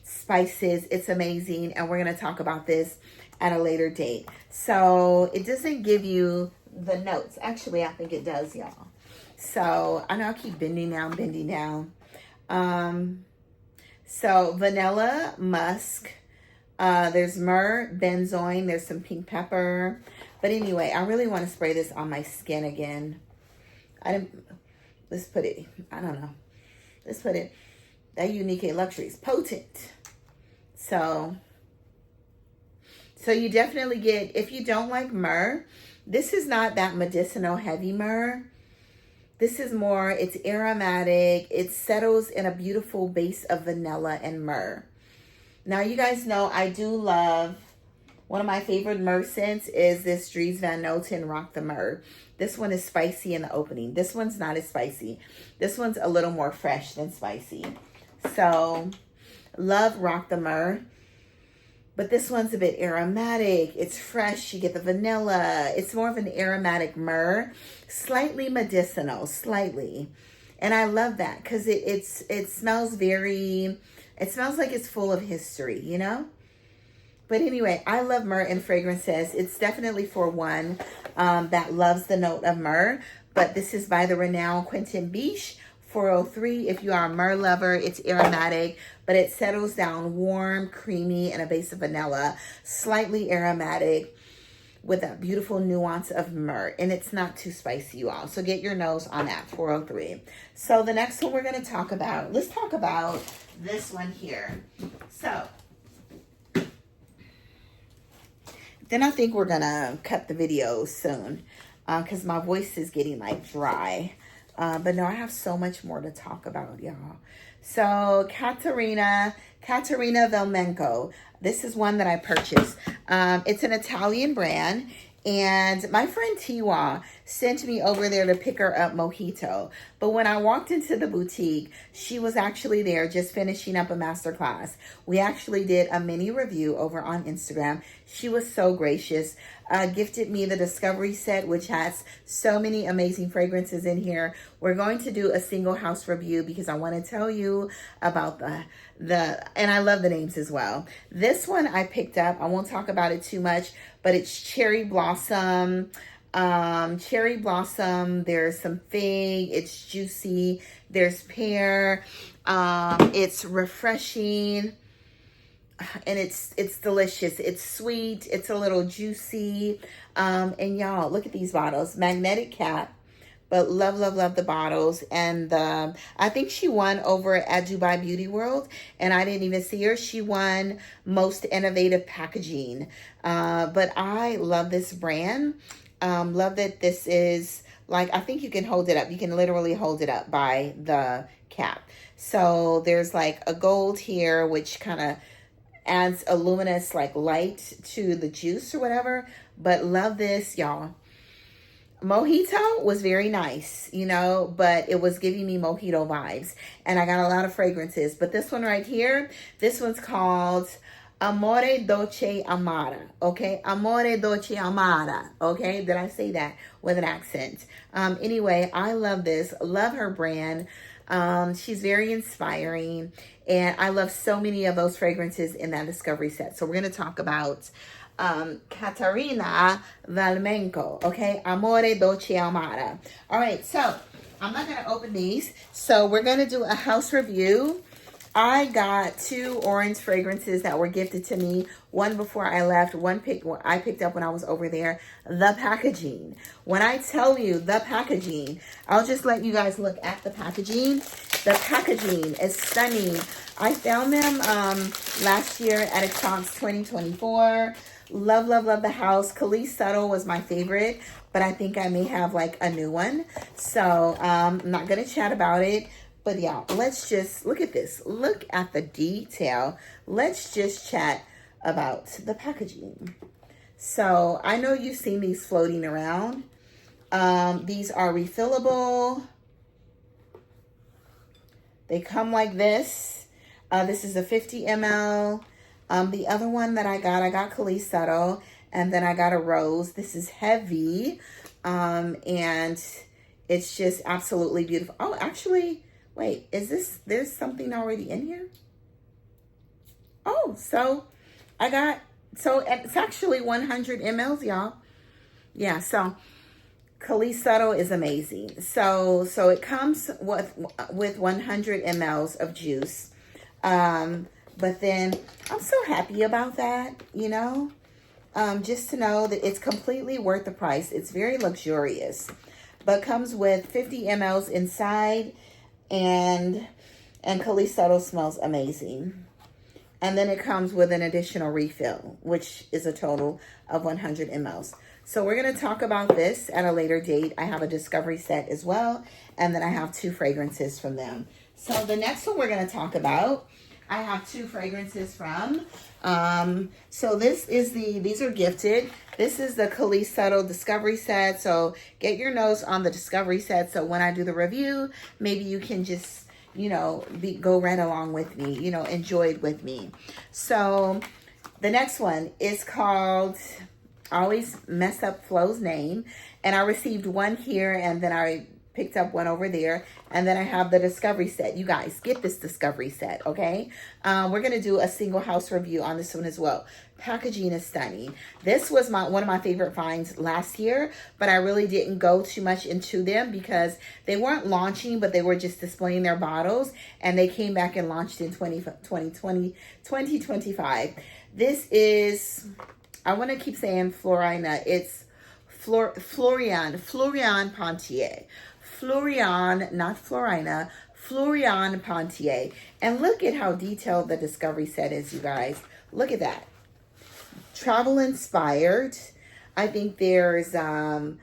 spices, it's amazing. And we're going to talk about this at a later date. So it doesn't give you the notes. Actually, I think it does, y'all. So I know I keep bending down. So vanilla, musk. There's myrrh, benzoin, there's some pink pepper. But anyway, I really want to spray this on my skin again. Let's put it, that Unique Luxury is potent. So you definitely get, if you don't like myrrh, this is not that medicinal heavy myrrh. This is more, it's aromatic. It settles in a beautiful base of vanilla and myrrh. Now, you guys know I do love, one of my favorite myrrh scents is this Dries Van Noten Rock the Myrrh. This one is spicy in the opening. This one's not as spicy. This one's a little more fresh than spicy. So, love Rock the Myrrh. But this one's a bit aromatic. It's fresh. You get the vanilla. It's more of an aromatic myrrh. Slightly medicinal, slightly. And I love that because it smells very... It smells like it's full of history, you know? But anyway, I love myrrh in fragrances. It's definitely for one that loves the note of myrrh. But this is by the renowned Quentin Biche, 403. If you are a myrrh lover, it's aromatic, but it settles down warm, creamy, and a base of vanilla. Slightly aromatic with that beautiful nuance of myrrh. And it's not too spicy, you all. So get your nose on that, 403. So the next one we're going to talk about, let's talk about this one here. So then I think we're gonna cut the video soon because my voice is getting like dry. But no, I have so much more to talk about, y'all. So Caterina Velmenco. This is one that I purchased. It's an Italian brand. And my friend Tiwa sent me over there to pick her up mojito. But when I walked into the boutique, she was actually there just finishing up a masterclass. We actually did a mini review over on Instagram. She was so gracious. Gifted me the Discovery set, which has so many amazing fragrances in here. We're going to do a single house review because I want to tell you about and I love the names as well. This one I picked up. I won't talk about it too much, but it's Cherry Blossom. There's some fig. It's juicy. There's pear. It's refreshing. And it's delicious. It's sweet. It's a little juicy. And y'all, look at these bottles. Magnetic cap. But love the bottles. And I think she won over at Dubai Beauty World. And I didn't even see her. She won most innovative packaging. But I love this brand. Love that this is like, I think you can hold it up. You can literally hold it up by the cap. So there's like a gold here, which kind of adds a luminous like light to the juice or whatever. But love this, y'all. Mojito was very nice, you know, but it was giving me mojito vibes. And I got a lot of fragrances. But this one right here, this one's called Amore Dolce Amara, okay? Amore Dolce Amara, okay? Did I say that with an accent? Anyway, I love this. Love her brand. She's very inspiring. And I love so many of those fragrances in that discovery set. So we're going to talk about Caterina Valmenco, okay? Amore Dolce Amara. All right, so I'm not going to open these. So we're going to do a house review. I got 2 orange fragrances that were gifted to me. One before I left, one I picked up when I was over there. The packaging. When I tell you the packaging, I'll just let you guys look at the packaging. The packaging is stunning. I found them last year at Esxence 2024. Love, love, love the house. Kis Subtle was my favorite, but I think I may have like a new one. So I'm not going to chat about it. But yeah, let's just look at this. Look at the detail. Let's just chat about the packaging. So I know you've seen these floating around. These are refillable. They come like this. This is a 50 ml. The other one that I got Kis Subtle, and then I got a rose. This is heavy, and it's just absolutely beautiful. Oh, actually, wait, there's something already in here? Oh, so it's actually 100 mLs, y'all. Yeah, so Kis Subtle is amazing. So it comes with 100 mLs of juice. But then I'm so happy about that, you know, just to know that it's completely worth the price. It's very luxurious, but comes with 50 mLs inside, and Kis Subtle smells amazing. And then it comes with an additional refill, which is a total of 100 mLs. So we're going to talk about this at a later date. I have a discovery set as well, and then I have 2 fragrances from them. So the next one we're going to talk about, I have 2 fragrances from. So these are gifted. This is the Kis Subtle Discovery Set. So get your nose on the Discovery Set. So when I do the review, maybe you can just, you know, go right along with me, you know, enjoy it with me. So the next one is called, I always mess up Flo's name. And I received one here, and then I picked up one over there, and then I have the discovery set. You guys get this discovery set, okay? We're gonna do a single house review on this one as well. Packaging is stunning. This was one of my favorite finds last year, but I really didn't go too much into them because they weren't launching, but they were just displaying their bottles, and they came back and launched in 2025. This is, I want to keep saying Florina. It's FLORIAN Pontier. FLORIAN, not Florina, FLORIAN Pontier. And look at how detailed the discovery set is, you guys. Look at that. Travel inspired. I think there's, what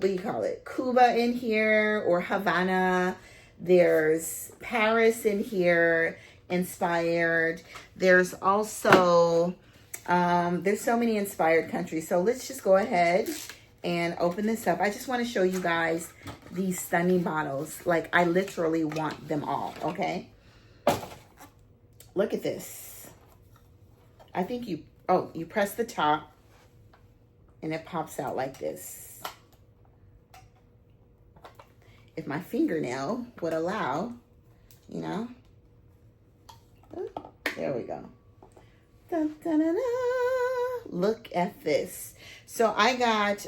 do you call it? Cuba in here, or Havana. There's Paris in here, inspired. There's also, there's so many inspired countries. So let's just go ahead and open this up. I just want to show you guys these stunning bottles. Like, I literally want them all, okay? Look at this. I think you press the top and it pops out like this. If my fingernail would allow, you know. There we go. Dun, dun, dun, dun. Look at this. So I got,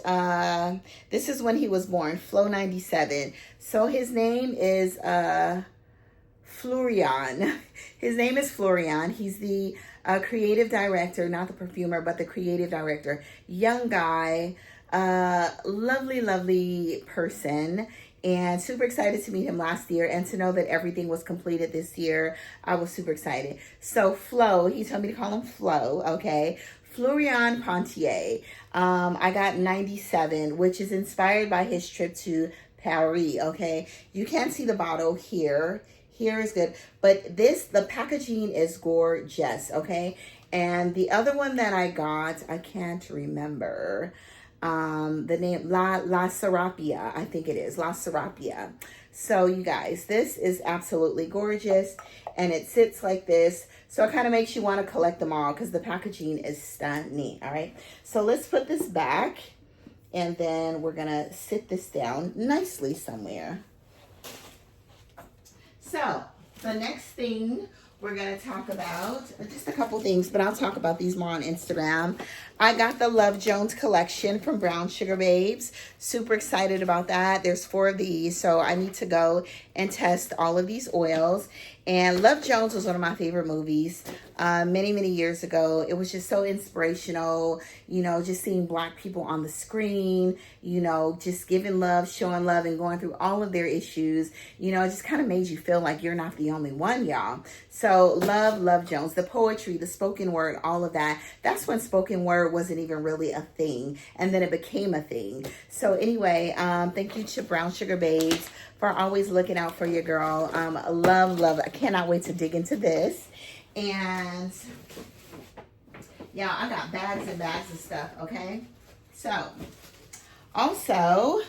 this is when he was born, Flo 97. So his name is Florian. His name is Florian. He's the creative director, not the perfumer, but the creative director. Young guy, lovely, lovely person. And super excited to meet him last year, and to know that everything was completed this year. I was super excited. So Flo, he told me to call him Flo, okay? Florian Pontier. I got 97, which is inspired by his trip to Paris, okay? You can't see the bottle here. Here is good. But the packaging is gorgeous, okay? And the other one that I got, I can't remember the name, La Serapia, I think it is, La Serapia. So you guys, this is absolutely gorgeous, and it sits like this. So it kind of makes you want to collect them all because the packaging is stunning, all right? So let's put this back, and then we're going to sit this down nicely somewhere. So the next thing we're going to talk about, just a couple things, but I'll talk about these more on Instagram. I got the Love Jones collection from Brown Sugar Babes. Super excited about that. There's 4 of these, so I need to go and test all of these oils. And Love Jones was one of my favorite movies many, many years ago. It was just so inspirational, you know, just seeing Black people on the screen, you know, just giving love, showing love, and going through all of their issues. You know, it just kind of made you feel like you're not the only one, y'all. So Love Jones, the poetry, the spoken word, all of that. That's when spoken word wasn't even really a thing, and then it became a thing. So anyway, thank you to Brown Sugar Babes for always looking out for your girl. Love. I cannot wait to dig into this. And yeah, I got bags and bags of stuff, okay? So also,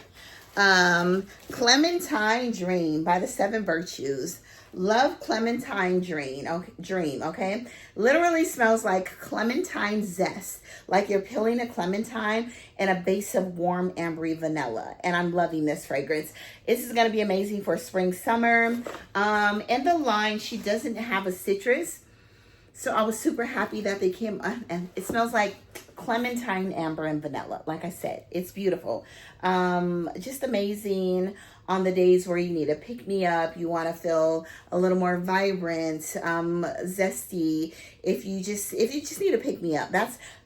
Clementine Dream by the 7 Virtues. Love Clementine Dream, okay? Literally smells like clementine zest, like you're peeling a clementine and a base of warm ambery vanilla. And I'm loving this fragrance. This is going to be amazing for spring, summer. In the line, she doesn't have a citrus. So I was super happy that they came, and it smells like clementine, amber, and vanilla. Like I said, it's beautiful. Just amazing on the days where you need a pick-me-up, you want to feel a little more vibrant, zesty. If you just need a pick-me-up,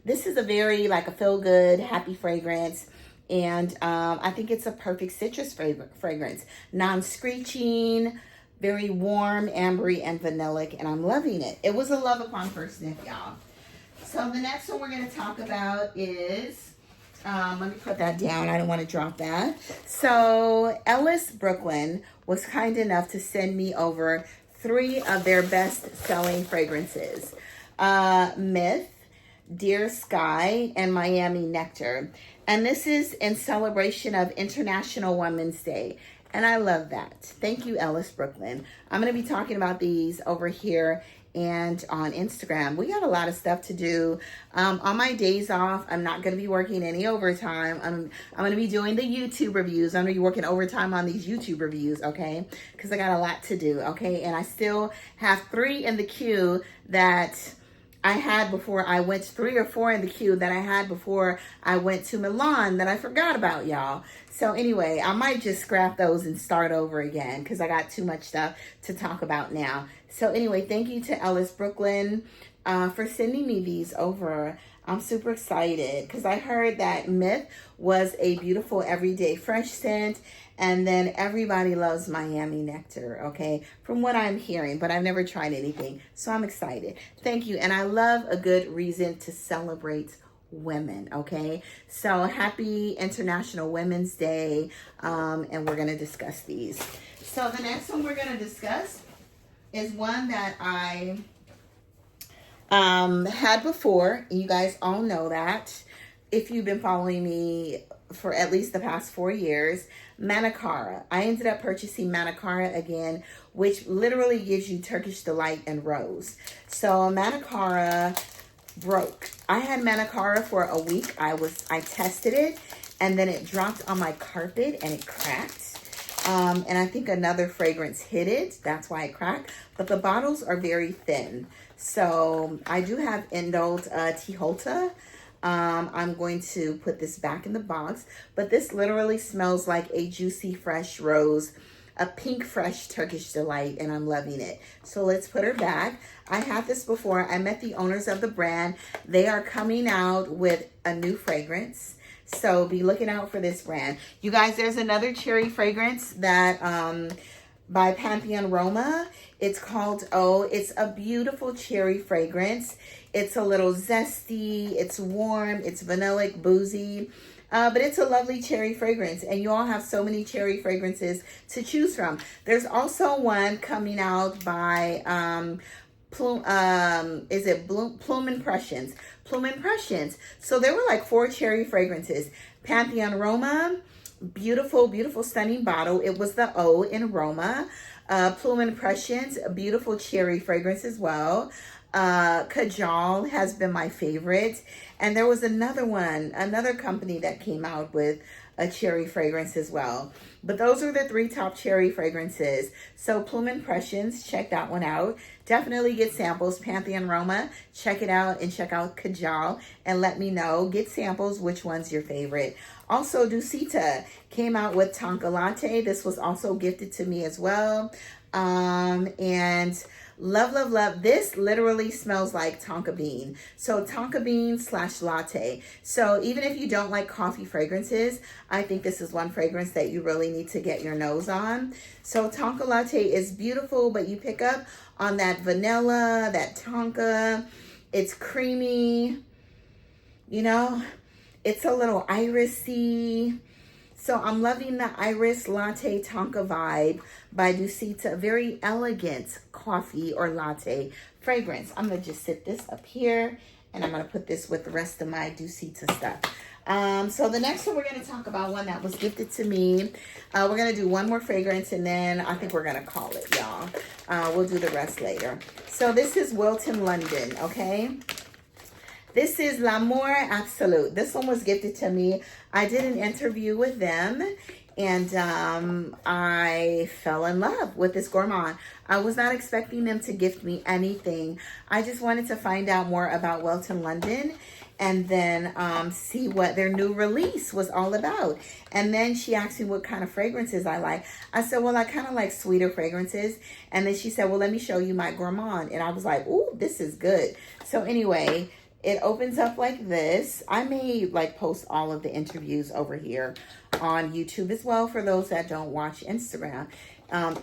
this is a very like a feel-good, happy fragrance. And I think it's a perfect citrus fragrance. Non-screeching, very warm, ambery, and vanillic, and I'm loving it. It was a love upon first sniff, y'all. So the next one we're going to talk about is, let me put that down. I don't want to drop that. So Ellis Brooklyn was kind enough to send me over 3 of their best-selling fragrances. Myth, Dear Sky, and Miami Nectar. And this is in celebration of International Women's Day. And I love that. Thank you, Ellis Brooklyn. I'm going to be talking about these over here and on Instagram. We got a lot of stuff to do. On my days off, I'm not going to be working any overtime. I'm going to be doing the YouTube reviews. I'm going to be working overtime on these YouTube reviews, okay? Because I got a lot to do, okay? And I still have 3 in the queue that I had before I went, 3 or 4 in the queue that I had before I went to Milan that I forgot about, y'all. So anyway, I might just scrap those and start over again because I got too much stuff to talk about now. So anyway, thank you to Ellis Brooklyn for sending me these over. I'm super excited because I heard that Myth was a beautiful everyday fresh scent, and then everybody loves Miami Nectar, okay, from what I'm hearing, but I've never tried anything, so I'm excited. Thank you, and I love a good reason to celebrate women, okay? So happy International Women's Day, and we're going to discuss these. So the next one we're going to discuss is one that I had before. You guys all know that if you've been following me for at least the past 4 years. Manicara. I ended up purchasing Manicara again, which literally gives you Turkish Delight and Rose. So Manicara broke. I had Manicara for a week. I tested it, and then it dropped on my carpet and it cracked. And I think another fragrance hit it. That's why it cracked. But the bottles are very thin. So I do have Indult Tiholta. I'm going to put this back in the box. But this literally smells like a juicy, fresh rose, a pink, fresh Turkish Delight, and I'm loving it. So let's put her back. I had this before. I met the owners of the brand. They are coming out with a new fragrance. So be looking out for this brand. You guys, there's another cherry fragrance that by Pantheon Roma. It's called It's a beautiful cherry fragrance. It's a little zesty. It's warm. It's vanillic, boozy. But it's a lovely cherry fragrance, and you all have so many cherry fragrances to choose from. There's also one coming out by Plume Impressions? Plume Impressions. So there were like 4 cherry fragrances. Pantheon Aroma, beautiful, beautiful, stunning bottle. It was the O in aroma. Plume Impressions, a beautiful cherry fragrance as well. Kajal has been my favorite. And there was another one, another company that came out with a cherry fragrance as well. But those are the 3 top cherry fragrances. So Plume Impressions, check that one out. Definitely get samples. Pantheon Aroma, check it out, and check out Kajal and let me know. Get samples, which one's your favorite. Also, Ducita came out with Tonka Latte. This was also gifted to me as well. And love, love, love. This literally smells like Tonka bean. So Tonka bean / latte. So even if you don't like coffee fragrances, I think this is one fragrance that you really need to get your nose on. So Tonka Latte is beautiful, but you pick up on that vanilla, that Tonka. It's creamy, you know, it's a little irisy. So I'm loving the Iris Latte Tonka vibe by Ducita. Very elegant coffee or latte fragrance. I'm going to just sit this up here, and I'm going to put this with the rest of my Ducita stuff. So the next one, we're going to talk about one that was gifted to me. We're going to do one more fragrance, and then I think we're going to call it, y'all. We'll do the rest later. So this is Welton London, okay? This is L'Amour Absolute. This one was gifted to me. I did an interview with them, and I fell in love with this gourmand. I was not expecting them to gift me anything. I just wanted to find out more about Welton London, and then see what their new release was all about. And then she asked me what kind of fragrances I like. I said, well, I kind of like sweeter fragrances. And then she said, well, let me show you my gourmand. And I was like, ooh, this is good. So anyway, it opens up like this. I may like post all of the interviews over here on YouTube as well for those that don't watch Instagram.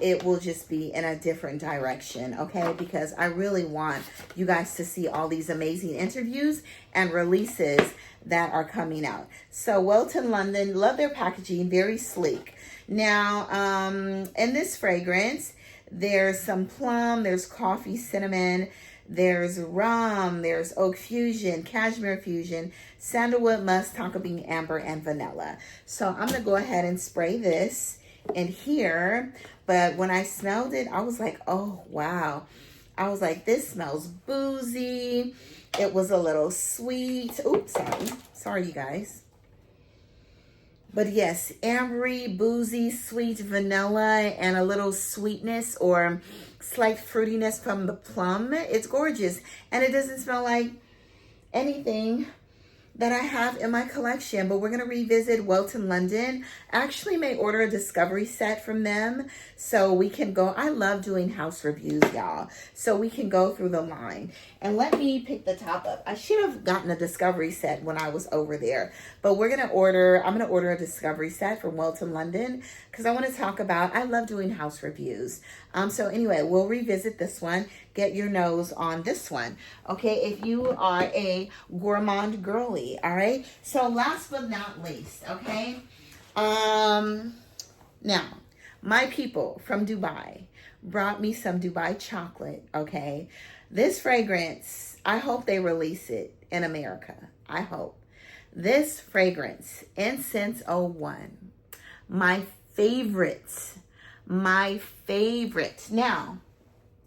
It will just be in a different direction, okay? Because I really want you guys to see all these amazing interviews and releases that are coming out. So Welton London, love their packaging, very sleek. Now, in this fragrance, there's some plum, there's coffee, cinnamon, there's rum, there's oak fusion, cashmere fusion, sandalwood, musk, tonka bean, amber, and vanilla. So I'm going to go ahead and spray this in here. But when I smelled it, I was like, oh, wow. I was like, this smells boozy. It was a little sweet. Oops, sorry. Sorry, you guys. But yes, ambery, boozy, sweet vanilla, and a little sweetness or slight fruitiness from the plum. It's gorgeous. And it doesn't smell like anything that I have in my collection, but we're going to revisit Welton London. I actually may order a discovery set from them so we can go. I love doing house reviews, y'all. So we can go through the line. And let me pick the top up. I should have gotten a discovery set when I was over there, but I'm going to order a discovery set from Welton London because I want to talk about, I love doing house reviews. So anyway, we'll revisit this one. Get your nose on this one, okay, if you are a gourmand girly, all right? So last but not least, okay, now, my people from Dubai brought me some Dubai chocolate, okay? This fragrance, I hope they release it in America. I hope. This fragrance, Esxence 01, my favorite. Now,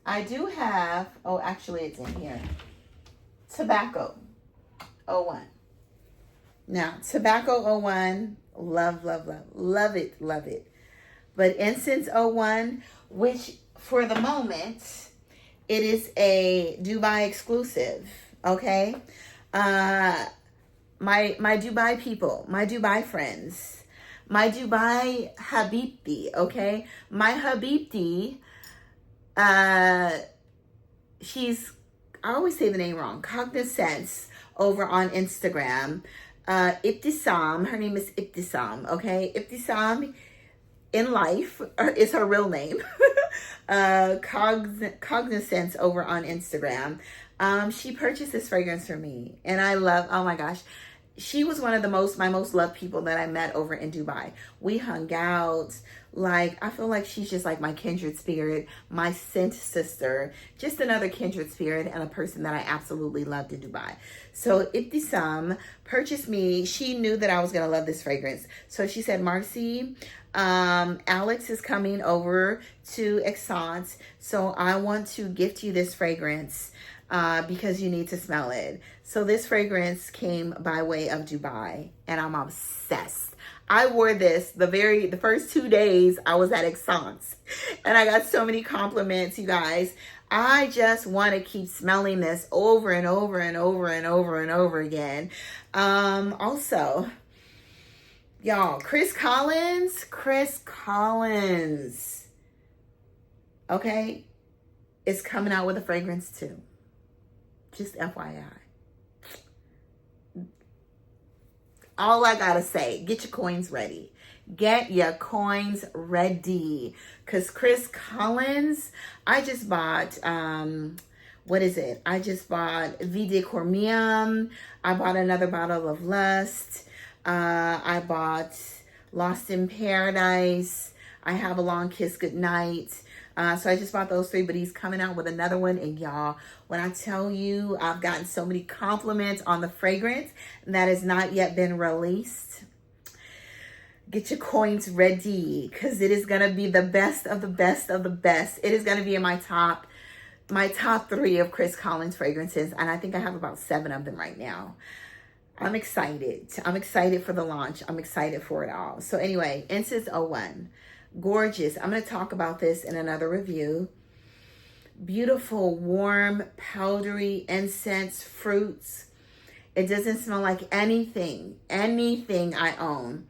I do have, oh, actually it's in here. Tobacco 01. Now, Tobacco 01, love, love, love. Love it, love it. But Esxence 01, which for the moment, it is a Dubai exclusive, okay? My Dubai people, my Dubai friends, my Dubai Habibti, okay? My Habibti, she's, I always say the name wrong, Cognizance over on Instagram. Ibtisam, her name is Ibtisam, okay? Ibtisam in life is her real name. Cognizance over on Instagram. She purchased this fragrance for me, and I love, oh my gosh, she was one of my most loved people that I met over in Dubai. We hung out. Like, I feel like she's just like my kindred spirit, my scent sister, just another kindred spirit and a person that I absolutely loved in Dubai. So Ibtisam purchased me. She knew that I was going to love this fragrance. So she said, Marcy, Alex is coming over to Esxence. So I want to gift you this fragrance because you need to smell it. So this fragrance came by way of Dubai and I'm obsessed. I wore this the first 2 days I was at Esxence and I got so many compliments, you guys. I just want to keep smelling this over and over and over and over and over again. Also, y'all, Chris Collins, okay, is coming out with a fragrance too. Just FYI. All I gotta say, get your coins ready. Get your coins ready. Because Chris Collins, I just bought, what is it? I just bought Vide Cormium. I bought another bottle of Lust. I bought Lost in Paradise. I have a Long Kiss Goodnight. So I just bought those 3, but he's coming out with another one. And y'all, when I tell you, I've gotten so many compliments on the fragrance that has not yet been released. Get your coins ready because it is going to be the best of the best of the best. It is going to be in my top 3 of Chris Collins fragrances. And I think I have about 7 of them right now. I'm excited. I'm excited for the launch. I'm excited for it all. So anyway, Incense 01. Gorgeous. I'm going to talk about this in another review. Beautiful, warm, powdery incense, fruits. It doesn't smell like anything I own.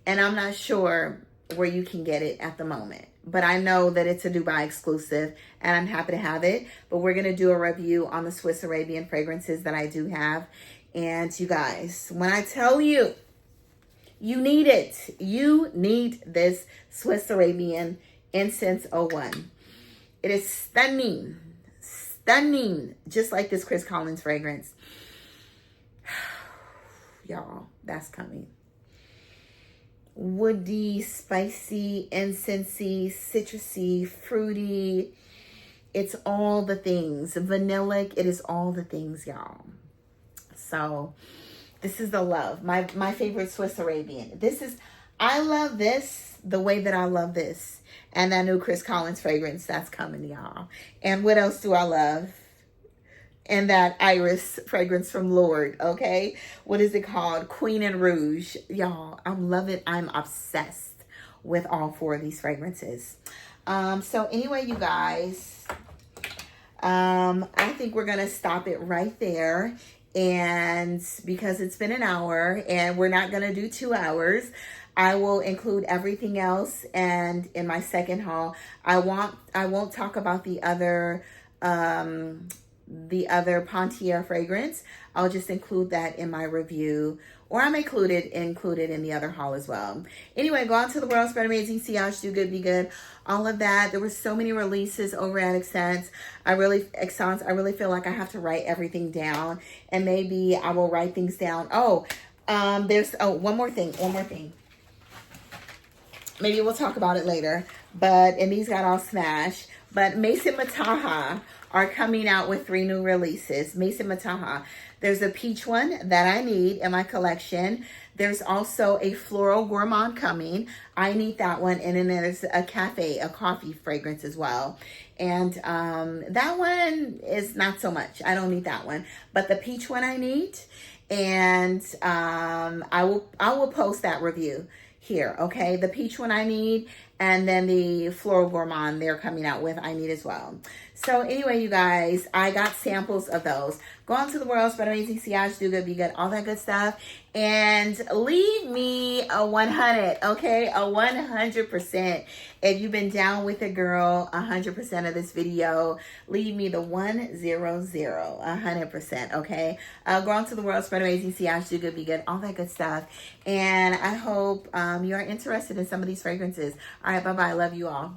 And I'm not sure where you can get it at the moment. But I know that it's a Dubai exclusive and I'm happy to have it. But we're going to do a review on the Swiss Arabian fragrances that I do have. And you guys, when I tell you, you need it. You need this Swiss Arabian Incense 01. It is stunning. Stunning. Just like this Chris Collins fragrance. Y'all, that's coming. Woody, spicy, incensey, citrusy, fruity. It's all the things. Vanillic. It is all the things, y'all. So this is the love. My favorite Swiss Arabian. I love this the way that I love this. And that new Chris Collins fragrance that's coming, y'all. And what else do I love? And that iris fragrance from Lord, okay? What is it called? Queen and Rouge. Y'all, I'm loving, I'm obsessed with all 4 of these fragrances. So anyway, you guys, I think we're going to stop it right there. And because it's been an hour and we're not going to do 2 hours, I will include everything else. And in my second haul, I won't talk about the other Pontier fragrance. I'll just include that in my review, or I'm included in the other haul as well. Anyway, go out to the world, spread amazing, see Oud, do good, be good, all of that. There were so many releases over at Esxence. I really feel like I have to write everything down, and maybe I will write things down. There's one more thing. Maybe we'll talk about it later. And these got all smashed. But Mason Mataha are coming out with 3 new releases. Mason Mataha. There's a peach one that I need in my collection. There's also a floral gourmand coming. I need that one. And then there's a coffee fragrance as well. And that one is not so much. I don't need that one. But the peach one I need. And I will post that review here, okay? The peach one I need, and then the floral gourmand they're coming out with I need as well. So anyway, you guys, I got samples of those. Go out to the world, spread amazing, see Oud, do good, be good, all that good stuff. And leave me a 100, okay? A 100%. If you've been down with a girl 100% of this video, leave me the 100, 100%, okay? Go out to the world, spread amazing, see Oud, do good, be good, all that good stuff. And I hope you are interested in some of these fragrances. All right, bye-bye. Love you all.